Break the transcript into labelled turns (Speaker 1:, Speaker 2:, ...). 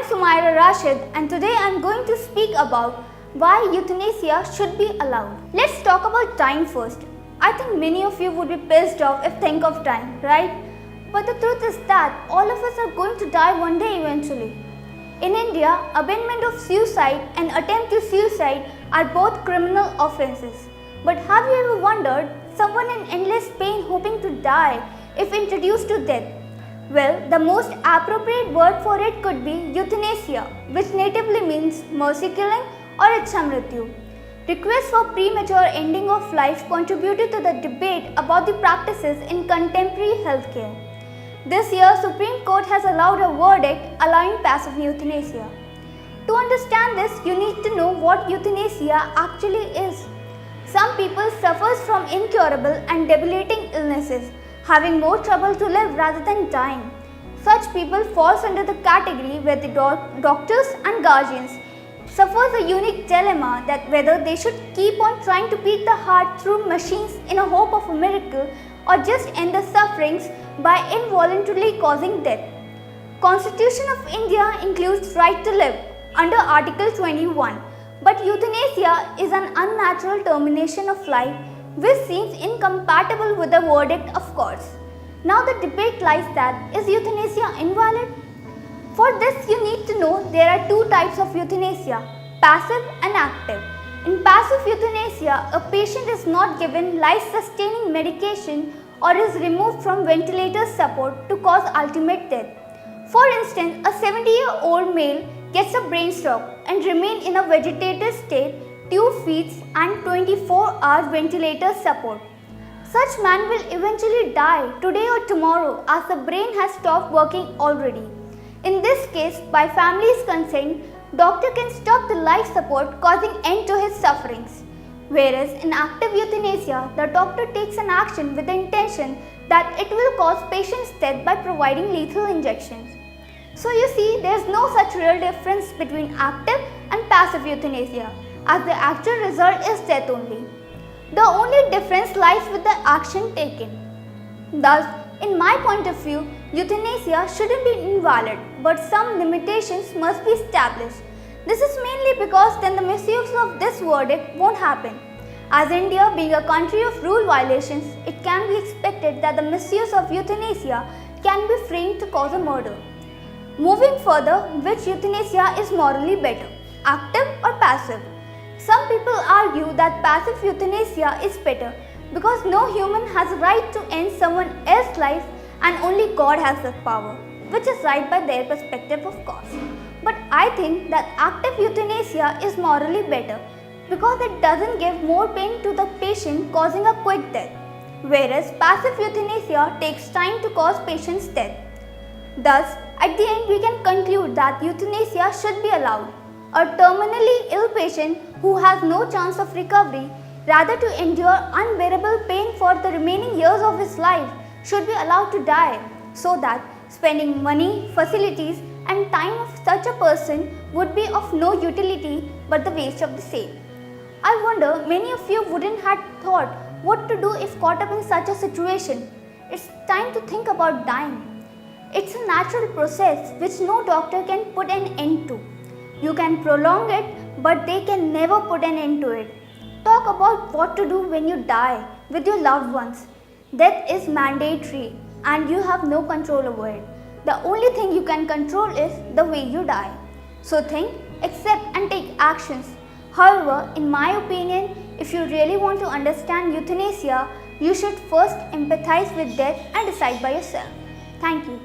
Speaker 1: Sumaira Rashid, and today I am going to speak about why euthanasia should be allowed. Let's talk about dying first. I think many of you would be pissed off if think of dying, right? But the truth is that all of us are going to die one day eventually. In India, abandonment of suicide and attempt to suicide are both criminal offences. But have you ever wondered someone in endless pain hoping to die if introduced to death? Well, the most appropriate word for it could be euthanasia, which natively means mercy killing or ichamrityu. Requests for premature ending of life contributed to the debate about the practices in contemporary healthcare. This year, Supreme Court has allowed a verdict allowing passive euthanasia. To understand this, you need to know what euthanasia actually is. Some people suffer from incurable and debilitating illnesses, having more trouble to live rather than dying. Such people falls under the category where the doctors and guardians suffers a unique dilemma that whether they should keep on trying to beat the heart through machines in a hope of a miracle or just end the sufferings by involuntarily causing death. Constitution of India includes right to live under Article 21, but euthanasia is an unnatural termination of life which seems incompatible with the verdict, of course. Now the debate lies that, is euthanasia invalid? For this you need to know there are two types of euthanasia, passive and active. In passive euthanasia, a patient is not given life-sustaining medication or is removed from ventilator support to cause ultimate death. For instance, a 70-year-old male gets a brain stroke and remains in a vegetative state, tube feeds and 24-hour ventilator support. Such man will eventually die today or tomorrow as the brain has stopped working already. In this case, by family's consent, doctor can stop the life support causing end to his sufferings. Whereas in active euthanasia, the doctor takes an action with the intention that it will cause patient's death by providing lethal injections. So you see, there is no such real difference between active and passive euthanasia, as the actual result is death only. The only difference lies with the action taken. Thus, in my point of view, euthanasia shouldn't be invalid, but some limitations must be established. This is mainly because then the misuse of this verdict won't happen. As India being a country of rule violations, it can be expected that the misuse of euthanasia can be framed to cause a murder. Moving further, which euthanasia is morally better, active or passive? Some people argue that passive euthanasia is better because no human has a right to end someone else's life and only God has that power, which is right by their perspective, of course. But I think that active euthanasia is morally better because it doesn't give more pain to the patient causing a quick death, whereas passive euthanasia takes time to cause patient's death. Thus, at the end we can conclude that euthanasia should be allowed. A terminally ill patient who has no chance of recovery, rather to endure unbearable pain for the remaining years of his life, should be allowed to die, so that spending money, facilities and time of such a person would be of no utility but the waste of the same. I wonder many of you wouldn't have thought what to do if caught up in such a situation. It's time to think about dying. It's a natural process which no doctor can put an end to. You can prolong it, but they can never put an end to it. Talk about what to do when you die with your loved ones. Death is mandatory and you have no control over it. The only thing you can control is the way you die. So think, accept and take actions. However, in my opinion, if you really want to understand euthanasia, you should first empathize with death and decide by yourself. Thank you.